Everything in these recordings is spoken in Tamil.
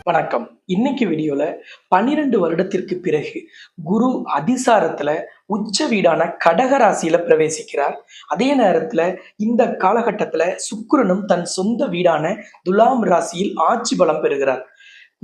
வணக்கம். இன்னைக்கு வீடியோல 12 வருடத்திற்கு பிறகு குரு அதிசாரத்துல உச்ச வீடான கடக ராசியில பிரவேசிக்கிறார். அதே நேரத்துல இந்த காலகட்டத்துல சுக்கிரனும் தன் சொந்த வீடான துலாம் ராசியில் ஆட்சி பலம் பெறுகிறார்.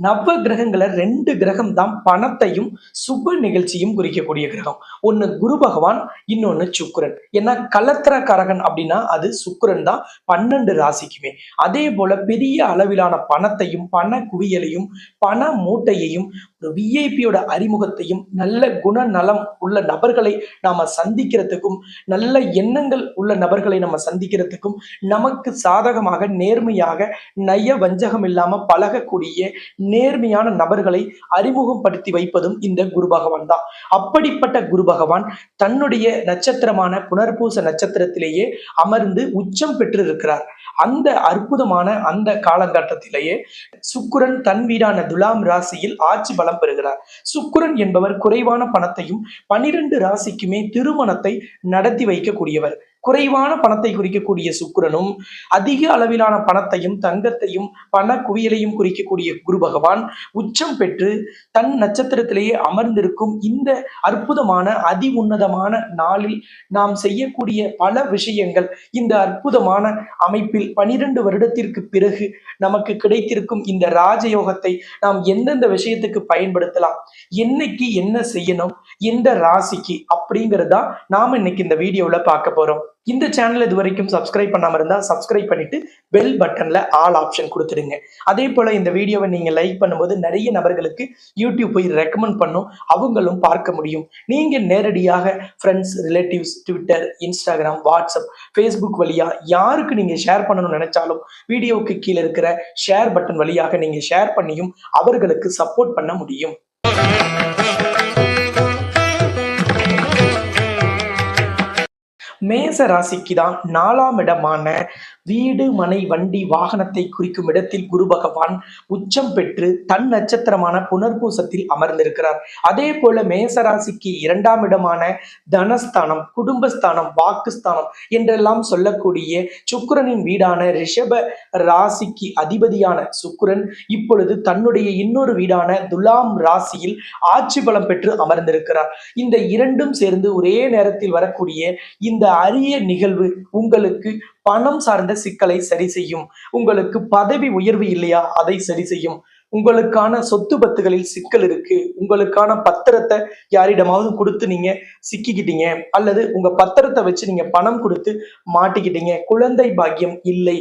நவ கிரகங்களை 2 கிரகம் தான் பணத்தையும் சுப நிகழ்ச்சியும் குறிக்கக்கூடிய கிரகம். ஒன்னு குரு பகவான், இன்னொன்னு சுக்கிரன். ஏன்னா கலத்திரக்காரகன் அப்படின்னா அது சுக்கிரன் தான் 12 ராசிக்குமே. அதே போல பெரிய அளவிலான பணத்தையும் பண குவியலையும் பண மூட்டையையும் ஒரு விஐபியோட அறிமுகத்தையும் நல்ல குணநலம் உள்ள நபர்களை நாம சந்திக்கிறதுக்கும் நல்ல எண்ணங்கள் உள்ள நபர்களை நம்ம சந்திக்கிறதுக்கும் நமக்கு சாதகமாக நேர்மையாக நய வஞ்சகம் இல்லாம பழகக்கூடிய நேர்மையான நபர்களை அறிமுகப்படுத்தி வைப்பதும் இந்த குரு பகவான் தான். அப்படிப்பட்ட குரு பகவான் தன்னுடைய நட்சத்திரமான புனர்பூச நட்சத்திரத்திலேயே அமர்ந்து உச்சம் பெற்று இருக்கிறார். அந்த அற்புதமான அந்த காலகட்டத்திலேயே சுக்கிரன் தன் வீடான துலாம் ராசியில் ஆட்சி பலம் பெறுகிறார். சுக்கிரன் என்பவர் குறைவான பணத்தையும் 12 ராசிக்குமே திருமணத்தை நடத்தி வைக்கக்கூடியவர். குறைவான பணத்தை குறிக்கக்கூடிய சுக்கிரனும் அதிக அளவிலான பணத்தையும் தங்கத்தையும் பண குவியலையும் குறிக்கக்கூடிய குரு பகவான் உச்சம் பெற்று தன் நட்சத்திரத்திலேயே அமர்ந்திருக்கும் இந்த அற்புதமான அதி உன்னதமான நாளில் நாம் செய்யக்கூடிய பல விஷயங்கள் இந்த அற்புதமான அமைப்பில் 12 வருடத்திற்கு பிறகு நமக்கு கிடைத்திருக்கும் இந்த ராஜயோகத்தை நாம் எந்தெந்த விஷயத்துக்கு பயன்படுத்தலாம், என்னைக்கு என்ன செய்யணும், எந்த ராசிக்கு அப்படிங்கிறதா நாம இன்னைக்கு இந்த வீடியோல பார்க்க போறோம். இந்த சேனல் இது வரைக்கும் சப்ஸ்கிரைப் பண்ணாம இருந்தா சப்ஸ்கிரைப் பண்ணிட்டு பெல் பட்டன்ல ஆல் ஆப்ஷன் கொடுத்துடுங்க. அதே போல இந்த வீடியோவை நீங்க லைக் பண்ணும்போது நிறைய நபர்களுக்கு யூடியூப் போய் ரெக்கமெண்ட் பண்ணும், அவங்களும் பார்க்க முடியும். நீங்க நேரடியாக friends, relatives, Twitter, Instagram, WhatsApp, Facebook வழியா யாருக்கு நீங்க ஷேர் பண்ணணும்னு நினைச்சாலும் வீடியோவுக்கு கீழே இருக்கிற ஷேர் பட்டன் வழியாக நீங்க ஷேர் பண்ணியும் அவர்களுக்கு சப்போர்ட் பண்ண முடியும். மேச ராசிக்கு தான் 4ஆம் இடமான வீடு, மனை, வண்டி, வாகனத்தை குறிக்கும் இடத்தில் குரு பகவான் உச்சம் பெற்று தன் நட்சத்திரமான புனர்பூசத்தில் அமர்ந்திருக்கிறார். அதே போல மேச ராசிக்கு 2ஆம் இடமான தனஸ்தானம், குடும்பஸ்தானம், வாக்குஸ்தானம் என்றெல்லாம் சொல்லக்கூடிய சுக்கிரனின் வீடான ரிஷப ராசிக்கு அதிபதியான சுக்கிரன் இப்பொழுது தன்னுடைய இன்னொரு வீடான துலாம் ராசியில் ஆட்சி பலம் பெற்று அமர்ந்திருக்கிறார். இந்த இரண்டும் சேர்ந்து ஒரே நேரத்தில் வரக்கூடிய இந்த அரிய நிகழ்வு உங்களுக்கு பணம் சார்ந்த சிக்கலை சரி செய்யும். உங்களுக்கு பதவி உயர்வு இல்லையா, அதை சரி செய்யும். உங்களுக்கான சொத்து பத்துகளில் சிக்கல் இருக்கு, உங்களுக்கான பத்திரத்தை யாரிடமாவது கொடுத்து நீங்க சிக்கிக்கிட்டீங்க, அல்லது உங்க பத்திரத்தை வச்சு நீங்க பணம் கொடுத்து மாட்டிக்கிட்டீங்க, குழந்தை பாக்கியம் இல்லை,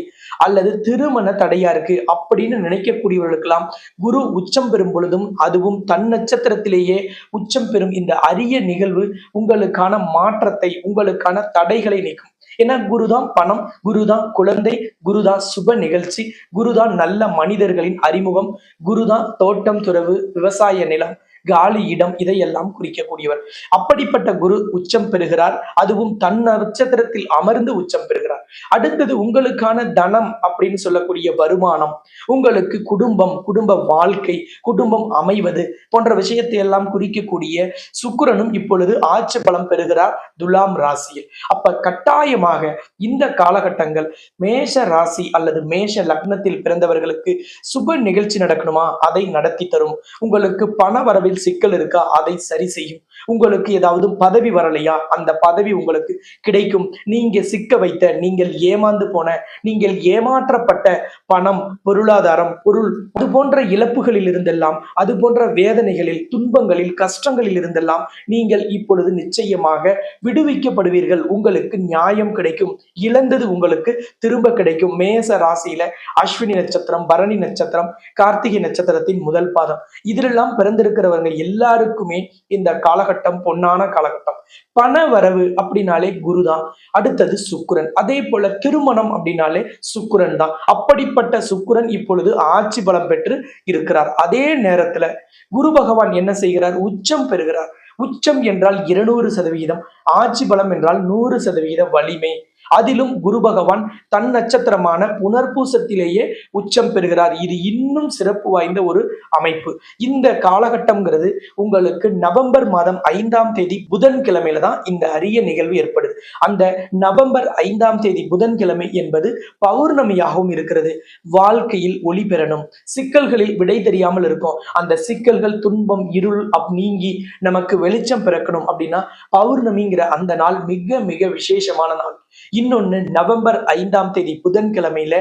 அல்லது திருமண தடையா இருக்கு அப்படின்னு நினைக்கக்கூடியவர்களுக்கெல்லாம் குரு உச்சம் பெறும் பொழுதும், அதுவும் தன் நட்சத்திரத்திலேயே உச்சம் பெறும் இந்த அரிய நிகழ்வு உங்களுக்கான மாற்றத்தை, உங்களுக்கான தடைகளை நீக்கும். ஏன்னா குருதான் பணம், குருதான் குழந்தை, குருதான் சுப நிகழ்ச்சி, குருதான் நல்ல மனிதர்களின் அறிமுகம், குருதான் தோட்டம், துறவு, விவசாய நிலம், காலி இடம், இதையெல்லாம் குறிக்கக்கூடியவர். அப்படிப்பட்ட குரு உச்சம் பெறுகிறார், அதுவும் தன் நட்சத்திரத்தில் அமர்ந்து உச்சம் பெறுகிறார். அடுத்தது உங்களுக்கான தனம் அப்படின்னு சொல்லக்கூடிய வருமானம், உங்களுக்கு குடும்பம், குடும்ப வாழ்க்கை, குடும்பம் அமைவது போன்ற விஷயத்தை எல்லாம் குறிக்கக்கூடிய சுக்கிரனும் இப்பொழுது ஆட்சி பலம் பெறுகிறார் துலாம் ராசியில். அப்ப கட்டாயமாக இந்த காலகட்டங்கள் மேஷ ராசி அல்லது மேஷ லக்னத்தில் பிறந்தவர்களுக்கு சுப நிகழ்ச்சி நடக்கணுமா, அதை நடத்தி தரும். உங்களுக்கு பண வரவில் சிக்கல் இருக்கா, அதை சரி செய்யும். உங்களுக்கு ஏதாவது பதவி வரலையா, அந்த பதவி உங்களுக்கு கிடைக்கும். நீங்க சிக்க வைத்த, நீங்கள் ஏமாந்து போன, நீங்கள் ஏமாற்றப்பட்ட பணம், பொருளாதாரம், பொருள், அது போன்ற இழப்புகளில் இருந்தெல்லாம், அது போன்ற வேதனைகளில், துன்பங்களில், கஷ்டங்களில் இருந்தெல்லாம் நீங்கள் இப்பொழுது நிச்சயமாக விடுவிக்கப்படுவீர்கள். உங்களுக்கு நியாயம் கிடைக்கும். இழந்தது உங்களுக்கு திரும்ப கிடைக்கும். மேச ராசியில அஸ்வினி நட்சத்திரம், பரணி நட்சத்திரம், கார்த்திகை நட்சத்திரத்தின் முதல் பாதம், இதிலெல்லாம் பிறந்திருக்கிறவங்க எல்லாருக்குமே இந்த காலகட்டம் பொன்னான காலகட்டம். பண வரவு அப்படின்னாலே குருதான், அடுத்தது சுக்கிரன். அதே போல திருமணம் அப்படின்னாலே சுக்கிரன் தான். அப்படிப்பட்ட சுக்கிரன் இப்பொழுது ஆட்சி பலம் பெற்று இருக்கிறார். அதே நேரத்துல குரு பகவான் என்ன செய்கிறார், உச்சம் பெறுகிறார். உச்சம் என்றால் 200%, ஆட்சி பலம் என்றால் 100% வலிமை. அதிலும் குரு பகவான் தன் நட்சத்திரமான புனர்பூசத்திலேயே உச்சம் பெறுகிறார். இது இன்னும் சிறப்பு வாய்ந்த ஒரு அமைப்பு. இந்த காலகட்டம்ங்கிறது உங்களுக்கு நவம்பர் மாதம் 5ஆம் தேதி புதன்கிழமையில தான் இந்த அரிய நிகழ்வு ஏற்படுது. அந்த நவம்பர் 5ஆம் தேதி புதன்கிழமை என்பது பௌர்ணமியாகவும் இருக்கிறது. வாழ்க்கையில் ஒளி பெறணும், சிக்கல்களில் விடை தெரியாமல் இருக்கும், அந்த சிக்கல்கள் துன்பம் இருள் நீங்கி நமக்கு வெளிச்சம் பிறக்கணும் அப்படின்னா பௌர்ணமிங்கிற அந்த நாள் மிக மிக விசேஷமான நாள். இன்னொன்னு நவம்பர் 5ஆம் தேதி புதன்கிழமையில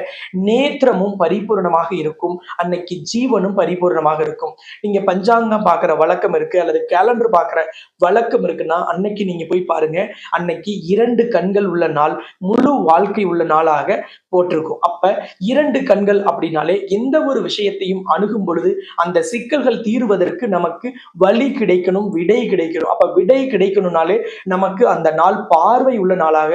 நேத்திரமும் பரிபூர்ணமாக இருக்கும். அன்னைக்கு ஜீவனும் பரிபூர்ணமாக இருக்கும். நீங்க பஞ்சாங்கம் பார்க்கிற வழக்கம் இருக்கு அல்லது கேலண்டர் பார்க்கிற வழக்கம் இருக்குன்னா அன்னைக்கு நீங்க போய் பாருங்க. அன்னைக்கு 2 கண்கள் உள்ள நாள், முழு வாழ்க்கை உள்ள நாளாக போட்டிருக்கும். அப்ப 2 கண்கள் அப்படின்னாலே எந்த ஒரு விஷயத்தையும் அணுகும் பொழுது அந்த சிக்கல்கள் தீர்வதற்கு நமக்கு வழி கிடைக்கணும், விடை கிடைக்கணும். அப்ப விடை கிடைக்கணும்னாலே நமக்கு அந்த நாள் பார்வை உள்ள நாளாக,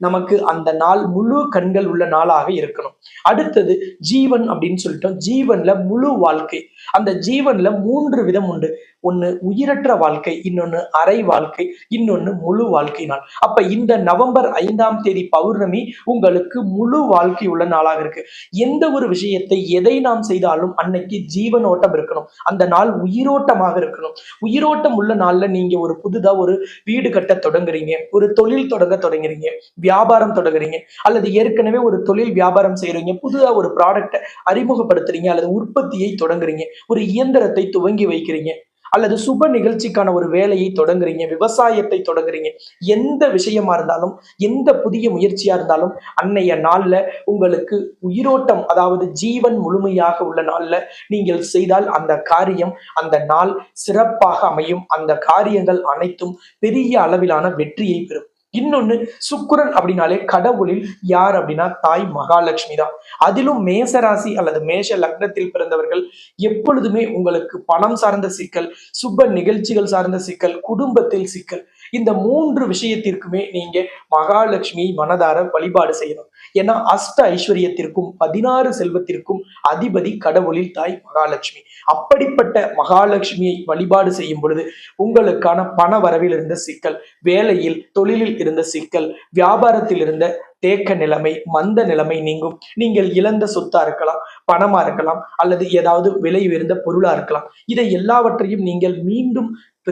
நமக்கு அந்த நாள் முழு கண்கள் உள்ள நாளாக இருக்கணும். அடுத்தது ஜீவன் அப்படின்னு சொல்லிட்டோம். ஜீவன்ல முழு வாழ்க்கை. அந்த ஜீவன்ல 3 விதம் உண்டு. ஒண்ணு உயிரற்ற வாழ்க்கை, இன்னொன்னு அரை வாழ்க்கை, இன்னொன்னு முழு வாழ்க்கை நாள். அப்ப இந்த நவம்பர் 5ஆம் தேதி பௌர்ணமி உங்களுக்கு முழு வாழ்க்கை உள்ள நாளாக இருக்கு. எந்த ஒரு விஷயத்தை எதை நாம் செய்தாலும் அன்னைக்கு ஜீவன் ஓட்டம் இருக்கணும். அந்த நாள் உயிரோட்டமாக இருக்கணும். உயிரோட்டம் உள்ள நாள்ல நீங்க ஒரு புதுதா ஒரு வீடு கட்ட தொடங்குறீங்க, ஒரு தொழில் தொடங்குறீங்க, வியாபாரம் தொடங்குறீங்க, அல்லது ஏற்கனவே ஒரு தொழில் வியாபாரம் செய்யறீங்க, புதுதா ஒரு ப்ராடக்டை அறிமுகப்படுத்துறீங்க, அல்லது உற்பத்தியை தொடங்குறீங்க, ஒரு இயந்திரத்தை துவங்கி வைக்கிறீங்க, அல்லது சுப நிகழ்ச்சிக்கான ஒரு வேலையை தொடங்குறீங்க, விவசாயத்தை தொடங்குறீங்க. எந்த விஷயமா இருந்தாலும், எந்த புதிய முயற்சியா இருந்தாலும் அன்னைய நாள்ல உங்களுக்கு உயிரோட்டம், அதாவது ஜீவன் முழுமையாக உள்ள நாள்ல நீங்கள் செய்தால் அந்த காரியம், அந்த நாள் சிறப்பாக அமையும். அந்த காரியங்கள் அனைத்தும் பெரிய அளவிலான வெற்றியை பெறும். இன்னொன்னு சுக்கிரன் அப்படின்னாலே கடவுளில் யார் அப்படின்னா தாய் மகாலட்சுமி தான். அதிலும் மேசராசி அல்லது மேஷ லக்னத்தில் பிறந்தவர்கள் எப்பொழுதுமே உங்களுக்கு பணம் சார்ந்த சிக்கல், சுப நிகழ்ச்சிகள் சார்ந்த சிக்கல், குடும்பத்தில் சிக்கல், இந்த 3 விஷயத்திற்குமே நீங்க மகாலட்சுமியை மனதார வழிபாடு செய்யணும். ஏன்னா அஷ்ட ஐஸ்வர்யத்திற்கும் 16 செல்வத்திற்கும் அதிபதி கடவுளில் தாய் மகாலட்சுமி. அப்படிப்பட்ட மகாலட்சுமியை வழிபாடு செய்யும் பொழுது உங்களுக்கான பண வரவில் இருந்த சிக்கல், வேலையில் தொழிலில் இருந்த சிக்கல், வியாபாரத்தில் இருந்த தேக்க நிலைமை, மந்த நிலைமை நீங்கும். நீங்கள் இழந்த சொத்தா இருக்கலாம், பணமா இருக்கலாம், அல்லது ஏதாவது விலை உயர்ந்த பொருளா இருக்கலாம். இதை எல்லாவற்றையும் நீங்கள் மீண்டும்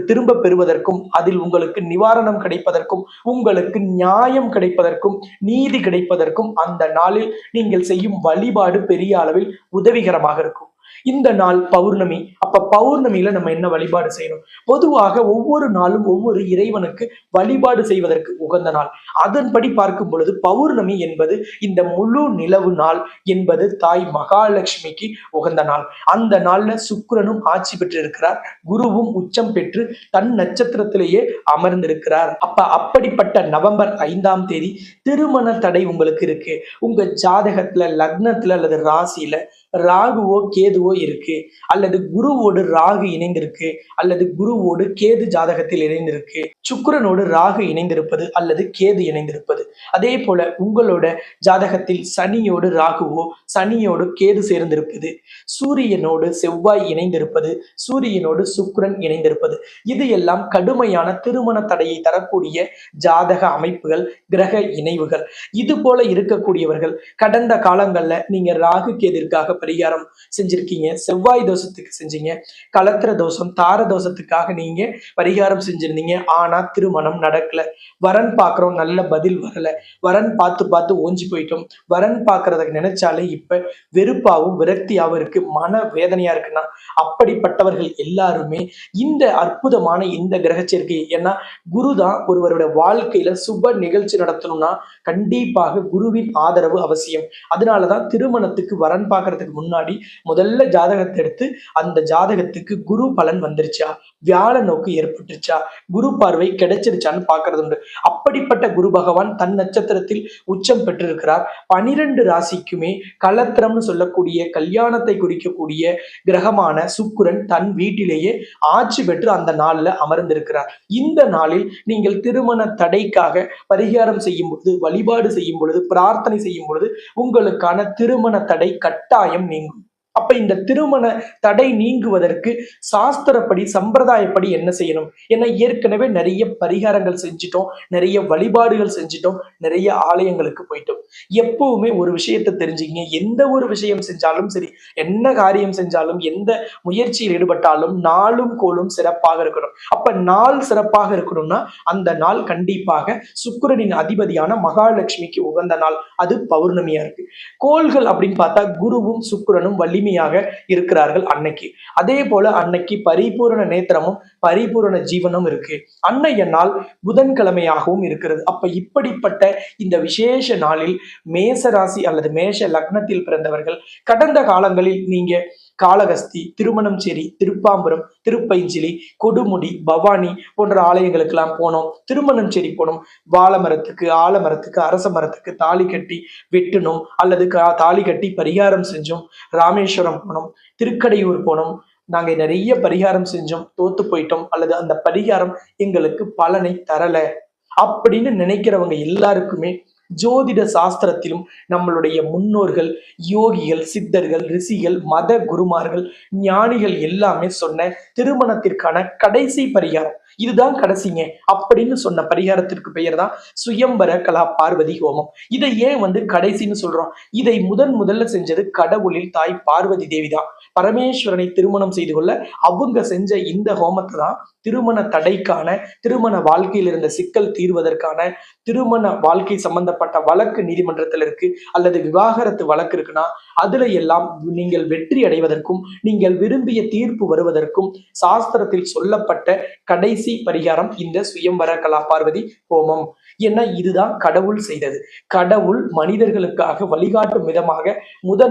திரும்ப பெறுவதற்கும், அதில் உங்களுக்கு நிவாரணம் கிடைப்பதற்கும், உங்களுக்கு நியாயம் கிடைப்பதற்கும், நீதி கிடைப்பதற்கும் அந்த நாளில் நீங்கள் செய்யும் வழிபாடு பெரிய அளவில் உதவிகரமாக இருக்கும். இந்த நாள் பௌர்ணமி. அப்ப பௌர்ணமியில நம்ம என்ன வழிபாடு செய்யணும்? பொதுவாக ஒவ்வொரு நாளும் ஒவ்வொரு இறைவனுக்கு வழிபாடு செய்வதற்கு உகந்த நாள். அதன்படி பார்க்கும் பொழுது பௌர்ணமி என்பது இந்த முழு நிலவு நாள் என்பது தாய் மகாலட்சுமிக்கு உகந்த நாள். அந்த நாள்ல சுக்கிரனும் ஆட்சி பெற்றிருக்கிறார், குருவும் உச்சம் பெற்று தன் நட்சத்திரத்திலேயே அமர்ந்திருக்கிறார். அப்ப அப்படிப்பட்ட நவம்பர் 5ஆம் தேதி திருமண தடை உங்களுக்கு இருக்கு, உங்க ஜாதகத்துல லக்னத்துல அல்லது ராசியில ராகுவோ கேதுவோ இருக்கு, அல்லது குருவோடு ராகு இணைந்திருக்கு, அல்லது குருவோடு கேது ஜாதகத்தில் இணைந்திருக்கு, சுக்கிரனோடு ராகு இணைந்திருப்பது அல்லது கேது இணைந்திருப்பது, அதே போல உங்களோட ஜாதகத்தில் சனியோடு ராகுவோ சனியோடு கேது சேர்ந்திருப்பது, சூரியனோடு செவ்வாய் இணைந்திருப்பது, சூரியனோடு சுக்கிரன் இணைந்திருப்பது, இது எல்லாம் கடுமையான திருமண தடையை தரக்கூடிய ஜாதக அமைப்புகள், கிரக இணைவுகள். இது போல இருக்கக்கூடியவர்கள் கடந்த காலங்கள்ல நீங்க ராகு கேதிற்காக பரிகாரம் செஞ்சிருக்கீங்க, செவ்வாய் தோஷத்துக்கு செஞ்சீங்க, கலத்திர தோஷம் தார தோஷத்துக்காக நீங்க பரிகாரம் செஞ்சிருந்தீங்க. ஆனா திருமணம் நடக்கல. வரன் பாக்குறோம், நல்ல பதில் வரல. வரன் பார்த்து பார்த்து ஓஞ்சி போயிட்டோம். வரன் பாக்குறதுக்கு நினைச்சாலே இப்ப வெறுப்பாவும் விரக்தியாவும் இருக்கு, மன வேதனையா இருக்குன்னா அப்படிப்பட்டவர்கள் எல்லாருமே இந்த அற்புதமான இந்த கிரக சேர்க்கை, ஏன்னா குரு தான் ஒருவருடைய வாழ்க்கையில சுப நிகழ்ச்சி நடத்தணும்னா கண்டிப்பாக குருவின் ஆதரவு அவசியம். அதனாலதான் திருமணத்துக்கு வரன் பார்க்கறதுக்கு முன்னாடி முதல்ல ஜாதகத்தை எடுத்து அந்த ஜாதகத்துக்கு குரு பலன் வந்துருச்சா, வியாழ நோக்கு ஏற்பட்டுச்சா, குரு பார்வை கிடைச்சிருச்சான்னு பார்க்கறது உண்டு. அப்படிப்பட்ட குரு பகவான் தன் நட்சத்திரத்தில் உச்சம் பெற்றிருக்கிறார். 12 ராசிக்குமே கலத்திரம்னு சொல்லக்கூடிய கல்யாணத்தை குறிக்கக்கூடிய கிரகமான சுக்கிரன் தன் வீட்டிலேயே ஆட்சி பெற்று அந்த நாள்ல அமர்ந்திருக்கிறார். இந்த நாளில் நீங்கள் திருமண தடைக்காக பரிகாரம் செய்யும் பொழுது, வழிபாடு செய்யும் பொழுது, பிரார்த்தனை செய்யும் பொழுது உங்களுக்கான திருமண தடை கட்டாயம் நீங்கும். அப்ப இந்த திருமண தடை நீங்குவதற்கு சாஸ்திரப்படி சம்பிரதாயப்படி என்ன செய்யணும்? ஏன்னா ஏற்கனவே நிறைய பரிகாரங்கள் செஞ்சிட்டோம், நிறைய வழிபாடுகள் செஞ்சிட்டோம், நிறைய ஆலயங்களுக்கு போயிட்டோம். எப்பவுமே ஒரு விஷயத்தை தெரிஞ்சுக்கங்க, எந்த ஒரு விஷயம் செஞ்சாலும் சரி, என்ன காரியம் செஞ்சாலும், எந்த முயற்சியில் ஈடுபட்டாலும் நாளும் கோளும் சிறப்பாக இருக்கணும். அப்ப நாள் சிறப்பாக இருக்கணும்னா அந்த நாள் கண்டிப்பாக சுக்கிரனின் அதிபதியான மகாலட்சுமிக்கு உகந்த நாள். அது பௌர்ணமியா இருக்கு. கோள்கள் அப்படின்னு பார்த்தா குருவும் சுக்கிரனும் வலிமையாக இருக்கிறார்கள் அன்னைக்கு. அதே போல அன்னைக்கு பரிபூரண நேத்திரமும் பரிபூரண ஜீவனும் இருக்கு. அன்னைய நாள் புதன்கிழமையாகவும் இருக்கிறது. அப்ப இப்படிப்பட்ட இந்த விசேஷ நாளில் மேச ராசி அல்லது மேஷ லக்னத்தில் பிறந்தவர்கள் கடந்த காலங்களில் நீங்க காளகஸ்தி, திருமணஞ்சேரி, திருப்பாம்புரம், திருப்பைஞ்சிலி, கொடுமுடி, பவானி போன்ற ஆலயங்களுக்கெல்லாம் போனோம். திருமணஞ்சேரி போனோம், வாழமரத்துக்கு, ஆலமரத்துக்கு, அரச மரத்துக்கு தாலி கட்டி வெட்டணும் அல்லது தாலி கட்டி பரிகாரம் செஞ்சோம். ராமேஸ்வரம் போனோம், திருக்கடையூர் போனோம். நாங்க நிறைய பரிகாரம் செஞ்சோம், தோத்து போயிட்டோம், அல்லது அந்த பரிகாரம் எங்களுக்கு பலனை தரல அப்படின்னு நினைக்கிறவங்க எல்லாருக்குமே ஜோதிட சாஸ்திரத்திலும் நம்மளுடைய முன்னோர்கள், யோகிகள், சித்தர்கள், ரிஷிகள், மத குருமார்கள், ஞானிகள் எல்லாமே சொன்ன திருமணத்திற்கான கடைசி பரிகாரம் இதுதான் கடைசிங்க அப்படின்னு சொன்ன பரிகாரத்திற்கு பெயர் தான் சுயம்பர கலா பார்வதி ஹோமம். இதை ஏன் கடைசின்னு சொல்றோம்? இதை முதல்ல செஞ்சது கடவுளில் தாய் பார்வதி தேவி தான். பரமேஸ்வரனை திருமணம் செய்து கொள்ள அவங்க செஞ்ச இந்த ஹோமத்தை தான் திருமண தடைக்கான, திருமண வாழ்க்கையில் இருந்த சிக்கல் தீர்வதற்கான, திருமண வாழ்க்கை சம்பந்தப்பட்ட வழக்கு நீதிமன்றத்தில் இருக்கு அல்லது விவாகரத்து வழக்கு இருக்குன்னா அதுல எல்லாம் நீங்கள் வெற்றி அடைவதற்கும் நீங்கள் விரும்பிய தீர்ப்பு வருவதற்கும் சாஸ்திரத்தில் சொல்லப்பட்ட கடைசி பரிகாரம் இந்த சுயம்பர கலா பார்வதி ஹோமம். ஏன்னா இதுதான் கடவுள் செய்தது. கடவுள் மனிதர்களுக்காக வழிகாட்டும் விதமாக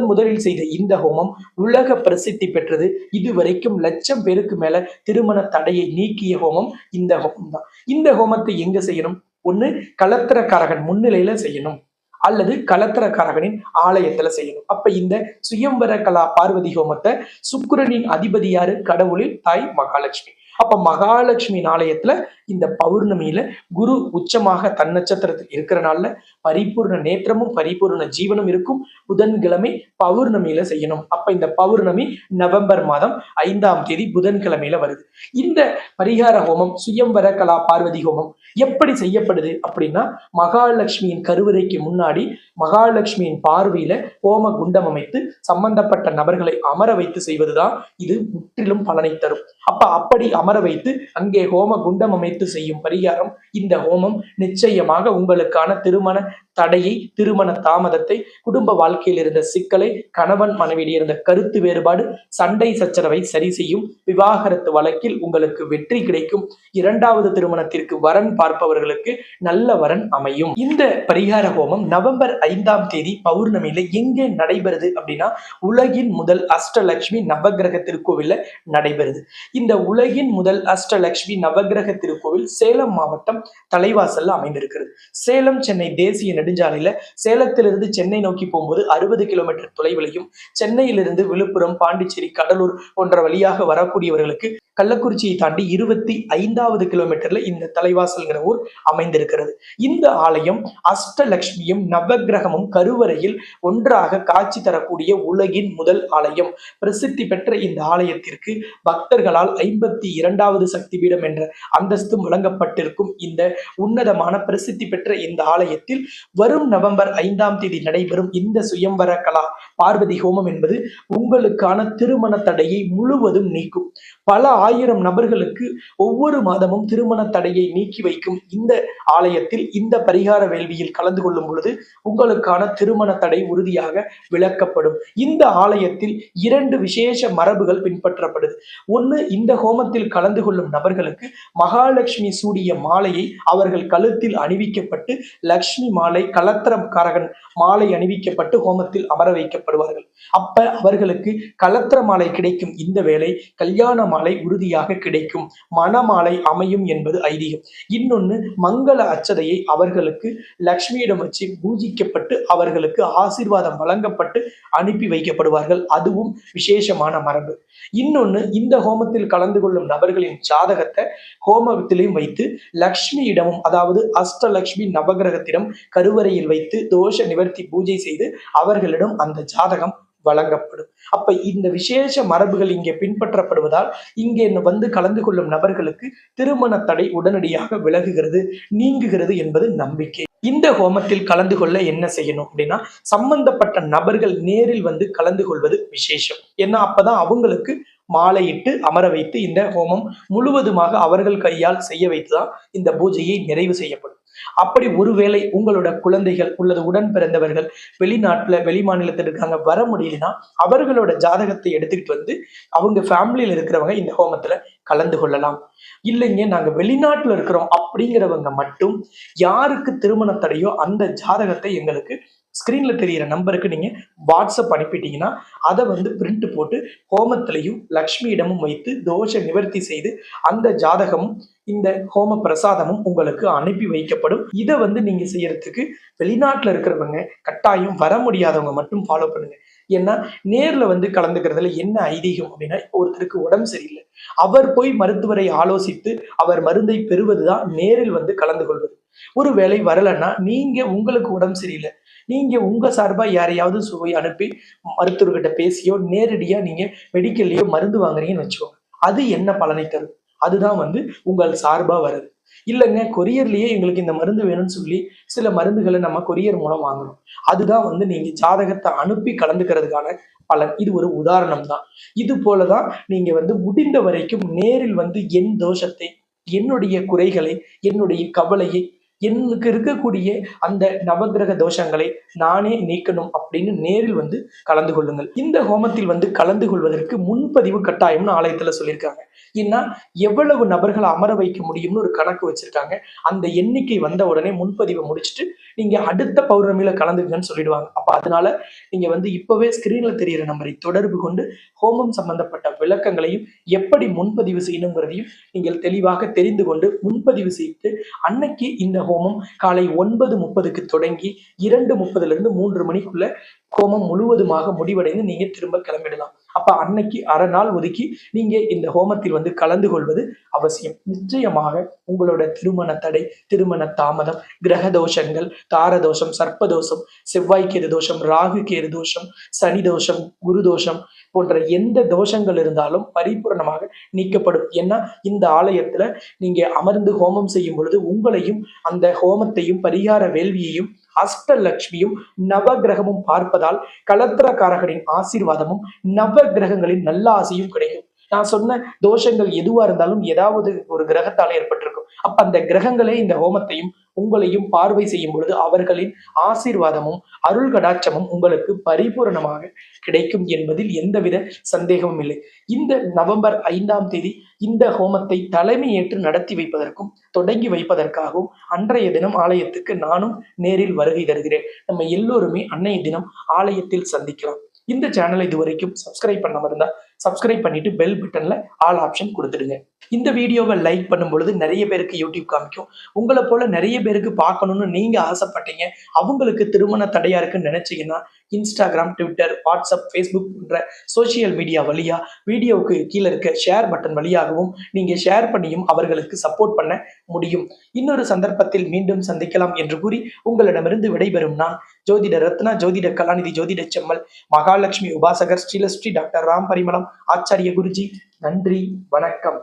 முதலில் செய்த இந்த ஹோமம் உலக பிரசித்தி பெற்றது. இதுவரைக்கும் லட்சம் பேருக்கு மேல திருமண தடையை நீக்கிய ஹோமம் இந்த ஹோமம் தான். இந்த ஹோமத்தை எங்க செய்யணும்? ஒண்ணு கலத்திரக்காரகன் முன்னிலையில செய்யணும் அல்லது கலத்திரக்காரகனின் ஆலயத்துல செய்யணும். அப்ப இந்த சுயம்பர கலா பார்வதி ஹோமத்தை சுக்கிரனின் அதிபதி யாரு? கடவுளில் தாய் மகாலட்சுமி. அப்ப மகாலட்சுமியின் ஆலயத்துல இந்த பௌர்ணமியில குரு உச்சமாக தன் நட்சத்திரத்தில் இருக்கிறனால பரிபூர்ண நேத்திரமும் பரிபூர்ண ஜீவனும் இருக்கும். புதன்கிழமை பௌர்ணமியில செய்யணும். அப்ப இந்த பௌர்ணமி நவம்பர் மாதம் 5ஆம் தேதி புதன்கிழமையில வருது. இந்த பரிகார ஹோமம் சுயம்பர கலா பார்வதி ஹோமம் எப்படி செய்யப்படுது அப்படின்னா, மகாலட்சுமியின் கருவறைக்கு முன்னாடி மகாலட்சுமியின் பார்வையில ஹோம குண்டம் அமைத்து சம்பந்தப்பட்ட நபர்களை அமர வைத்து செய்வதுதான் இது முற்றிலும் பலனை தரும். அப்படி அமர வைத்து அங்கே ஹோம குண்டம் அமைத்து செய்யும் பரிகாரம் இந்த ஹோமம் நிச்சயமாக உங்களுக்கான திருமண தடையை, திருமண தாமதத்தை, குடும்ப வாழ்க்கையில் இருந்த சிக்கலை, கணவன் மனைவியில் இருந்த கருத்து வேறுபாடு, சண்டை சச்சரவை சரி செய்யும். விவாகரத்து வழக்கில் உங்களுக்கு வெற்றி கிடைக்கும். 2வது திருமணத்திற்கு வரன் பார்ப்பவர்களுக்கு நல்ல வரன் அமையும். இந்த பரிகார ஹோமம் நவம்பர் 5ஆம் தேதி பௌர்ணமியில எங்கே நடைபெறுது அப்படின்னா, உலகின் முதல் அஷ்டலட்சுமி நவகிரக திருக்கோவில்ல நடைபெறுது. இந்த உலகின் முதல் அஷ்டலட்சுமி நவகிரக திருக்கோவில் சேலம் மாவட்டம் தலைவாசல்ல அமைந்திருக்கிறது. சேலம் சென்னை தேசிய நெடுஞ்சாலையில சேலத்திலிருந்து சென்னை நோக்கி போகும்போது 60 கிலோமீட்டர் தொலைவிலையும், சென்னையிலிருந்து விழுப்புரம், பாண்டிச்சேரி, கடலூர் போன்ற வழியாக வரக்கூடியவர்களுக்கு கள்ளக்குறிச்சியை தாண்டி 25வது கிலோமீட்டர்ல இந்த தலைவாசல்ங்கிற ஊர் அமைந்திருக்கிறது. இந்த ஆலயம் அஷ்டலட்சுமியும் நவகிரகமும் கருவறையில் ஒன்றாக காட்சி தரக்கூடிய உலகின் முதல் ஆலயம். பிரசித்தி பெற்ற இந்த ஆலயத்திற்கு பக்தர்களால் 52வது சக்தி பீடம் என்ற அந்தஸ்தும் வழங்கப்பட்டிருக்கும். இந்த உன்னதமான பிரசித்தி பெற்ற இந்த ஆலயத்தில் வரும் நவம்பர் 5ஆம் தேதி நடைபெறும் இந்த சுயம்பர கலா பார்வதி ஹோமம் என்பது உங்களுக்கான திருமண தடையை முழுவதும் நீக்கும். பல ஆயிரம் நபர்களுக்கு ஒவ்வொரு மாதமும் திருமண தடையை நீக்கி வைக்கும் இந்த ஆலயத்தில் இந்த பரிகார வேள்வியில் கலந்து கொள்ளும் பொழுது உங்களுக்கான திருமண தடை உறுதியாக விளக்கப்படும். இந்த ஆலயத்தில் 2 விசேஷ மரபுகள் பின்பற்றப்படுது. ஒண்ணு, இந்த ஹோமத்தில் கலந்து கொள்ளும் நபர்களுக்கு மகாலட்சுமி சூடிய மாலையை அவர்கள் கழுத்தில் அணிவிக்கப்பட்டு, லட்சுமி மாலை, கலத்திரக்காரகன் மாலை அணிவிக்கப்பட்டு ஹோமத்தில் அமர வைக்கப்படுவார்கள். அப்ப அவர்களுக்கு கலத்திர மாலை கிடைக்கும். இந்த வேளை கல்யாண மாலை உறுதியாக கிடைக்கும், மணமாலை அமையும் என்பது ஐதீகம். இன்னொன்னு, மங்கள அச்சதையை அவர்களுக்கு லட்சுமியிடம் வச்சு பூஜிக்கப்பட்டு அவர்களுக்கு ஆசீர்வாதம் வழங்கப்பட்டு அனுப்பி வைக்கப்படுவார்கள். அதுவும் விசேஷமான மரபு. இன்னொன்னு, இந்த ஹோமத்தில் கலந்து கொள்ளும் நபர்களின் ஜாதகத்தை ஹோமத்திலையும் வைத்து லக்ஷ்மியிடமும், அதாவது அஷ்டலட்சுமி நவகிரகத்திடம் கருவறையில் வைத்து தோஷ நிவர்த்தி பூஜை செய்து அவர்களிடம் அந்த ஜாதகம் வழங்கப்படும். அப்ப இந்த விசேஷ மரபுகள் இங்கே பின்பற்றப்படுவதால் இங்கே வந்து கலந்து கொள்ளும் நபர்களுக்கு திருமண தடை உடனடியாக விலகுகிறது, நீங்குகிறது என்பது நம்பிக்கை. இந்த ஹோமத்தில் கலந்து கொள்ள என்ன செய்யணும் அப்படின்னா, சம்பந்தப்பட்ட நபர்கள் நேரில் வந்து கலந்து கொள்வது விசேஷம். ஏன்னா அப்பதான் அவங்களுக்கு மாலையிட்டு அமர வைத்து இந்த ஹோமம் முழுவதுமாக அவர்கள் கையால் செய்ய வைத்துதான் இந்த பூஜையை நிறைவு செய்யப்படும். அப்படி ஒருவேளை உங்களோட குழந்தைகள் உள்ளது உடன் பிறந்தவர்கள் வெளிநாட்டுல வெளி மாநிலத்தில் இருக்காங்க, வர முடியலன்னா அவர்களோட ஜாதகத்தை எடுத்துக்கிட்டு வந்து அவங்க ஃபேமிலியில இருக்கிறவங்க இந்த ஹோமத்துல கலந்து கொள்ளலாம். இல்லைங்க நாங்க வெளிநாட்டுல இருக்கிறோம் அப்படிங்கிறவங்க மட்டும் யாருக்கு திருமண தடையோ அந்த ஜாதகத்தை எங்களுக்கு ஸ்கிரீன்ல தெரியிற நம்பருக்கு நீங்க வாட்ஸ்அப் அனுப்பிட்டீங்கன்னா அதை வந்து பிரிண்ட் போட்டு ஹோமத்திலையும் லக்ஷ்மியிடமும் வைத்து தோஷ நிவர்த்தி செய்து அந்த ஜாதகமும் இந்த ஹோம பிரசாதமும் உங்களுக்கு அனுப்பி வைக்கப்படும். இதை வந்து நீங்க செய்யறதுக்கு வெளிநாட்டுல இருக்கிறவங்க கட்டாயம் வர முடியாதவங்க மட்டும் ஃபாலோ பண்ணுங்க. ஏன்னா நேர்ல வந்து கலந்துக்கிறதுல என்ன ஐதீகம் அப்படின்னா, ஒருத்தருக்கு உடம்பு சரியில்லை, அவர் போய் மருத்துவரை ஆலோசித்து அவர் மருந்தை பெறுவதுதான் நேரில் வந்து கலந்து கொள்வது. ஒருவேளை வரலன்னா நீங்க உங்களுக்கு உடம்பு சரியில்லை, நீங்க உங்க சார்பா யாரையாவது சுவை அனுப்பி மருத்துவர்கிட்ட பேசியோ நேரடியா நீங்க மெடிக்கல்லையோ மருந்து வாங்குறீங்கன்னு வச்சுக்கோங்க, அது என்ன பலனை தரும்? அதுதான் வந்து உங்கள் சார்பா வருது. இல்லைங்க கொரியர்லயே எங்களுக்கு இந்த மருந்து வேணும்னு சொல்லி சில மருந்துகளை நம்ம கொரியர் மூலம் வாங்கணும், அதுதான் வந்து நீங்க ஜாதகத்தை அனுப்பி கலந்துக்கிறதுக்கான பலன். இது ஒரு உதாரணம் தான். இது போலதான் நீங்க வந்து முடிந்த வரைக்கும் நேரில் வந்து என் தோஷத்தை, என்னுடைய குறைகளை, என்னுடைய கவலையை, எனக்கு இருக்கக்கூடிய அந்த நவகிரக தோஷங்களை நானே நீக்கணும் அப்படின்னு நேரில் வந்து கலந்து கொள்ளுங்கள். இந்த ஹோமத்தில் வந்து கலந்து கொள்வதற்கு முன்பதிவு கட்டாயம்னு ஆலயத்துல சொல்லியிருக்காங்க. ஏன்னா எவ்வளவு நபர்களை அமர வைக்க முடியும்னு ஒரு கணக்கு வச்சிருக்காங்க. அந்த எண்ணிக்கை வந்த உடனே முன்பதிவை முடிச்சுட்டு நீங்க அடுத்த பௌர்ணமியில கலந்துக்கன்னு சொல்லிடுவாங்க. அப்ப அதனால நீங்க வந்து இப்பவே ஸ்கிரீன்ல தெரியிற நம்பரை தொடர்பு கொண்டு ஹோமம் சம்பந்தப்பட்ட விளக்கங்களையும் எப்படி முன்பதிவு செய்யணுங்கிறதையும் நீங்கள் தெளிவாக தெரிந்து கொண்டு முன்பதிவு செய்து அன்னைக்கு இந்த ஹோமம் காலை 9:30க்கு தொடங்கி 2:30 3 மணிக்குள்ள ஹோமம் முழுவதுமாக முடிவடைந்து நீங்க திரும்ப கிளம்பிடலாம். அப்ப அன்னைக்கு அரை நாள் ஒதுக்கி நீங்க இந்த ஹோமத்தில் வந்து கலந்து கொள்வது அவசியம். நிச்சயமாக உங்களோட திருமண தடை, திருமண தாமதம், கிரக தோஷங்கள், தார தோஷம், சர்ப்ப தோஷம், செவ்வாய் கேது தோஷம், ராகு கேது தோஷம், சனி தோஷம், குரு தோஷம் போன்ற எந்த தோஷங்கள் இருந்தாலும் பரிபூர்ணமாக நீக்கப்படும். ஏன்னா இந்த ஆலயத்துல நீங்க அமர்ந்து ஹோமம் செய்யும் பொழுது உங்களையும் அந்த ஹோமத்தையும் பரிகார வேள்வியையும் அஷ்டலட்சுமியும் நவ கிரகமும் பார்ப்பதால் கலத்திரக்காரகரின் ஆசீர்வாதமும் நவ கிரகங்களின் நல்ல ஆசையும் கிடைக்கும். நான் சொன்ன தோஷங்கள் எதுவா இருந்தாலும் ஏதாவது ஒரு கிரகத்தால் ஏற்பட்டிருக்கும். அப்ப அந்த கிரகங்களே இந்த ஹோமத்தையும் உங்களையும் பார்வை செய்யும் பொழுது அவர்களின் ஆசீர்வாதமும் அருள் கடாட்சமும் உங்களுக்கு பரிபூரணமாக கிடைக்கும் என்பதில் எந்தவித சந்தேகமும் இல்லை. இந்த நவம்பர் 5ஆம் தேதி இந்த ஹோமத்தை தலைமையேற்று நடத்தி வைப்பதற்கும் தொடங்கி வைப்பதற்காகவும் அன்றைய தினம் ஆலயத்துக்கு நானும் நேரில் வருகை தருகிறேன். நம்ம எல்லோருமே அன்னைய தினம் ஆலயத்தில் சந்திக்கலாம். இந்த சேனலை இதுவரைக்கும் சப்ஸ்கிரைப் பண்ணாம இருந்தா சப்ஸ்கிரைப் பண்ணிட்டு பெல் பட்டன்ல ஆல் ஆப்ஷன் கொடுத்துடுங்க. இந்த வீடியோவை லைக் பண்ணும் பொழுது நிறைய பேருக்கு யூடியூப் காமிக்கும். உங்களை போல நிறைய பேருக்கு பார்க்கணும்னு நீங்க ஆசைப்பட்டீங்க, அவங்களுக்கு திருமண தடையா இருக்குன்னு நினைச்சீங்கன்னா இன்ஸ்டாகிராம், ட்விட்டர், வாட்ஸ்அப், ஃபேஸ்புக் போன்ற சோசியல் மீடியா வழியா வீடியோவுக்கு கீழே இருக்க ஷேர் பட்டன் வழியாகவும் நீங்க ஷேர் பண்ணியும் அவர்களுக்கு சப்போர்ட் பண்ண முடியும். இன்னொரு சந்தர்ப்பத்தில் மீண்டும் சந்திக்கலாம் என்று கூறி உங்களிடமிருந்து விடைபெறும் நான் ஜோதிட ரத்னா, ஜோதிட கலாநிதி, ஜோதிட செம்மல், மகாலட்சுமி உபாசகர், ஸ்ரீலஸ்ரீ டாக்டர் ராம் பரிமளம் ஆச்சாரிய குருஜி. நன்றி, வணக்கம்.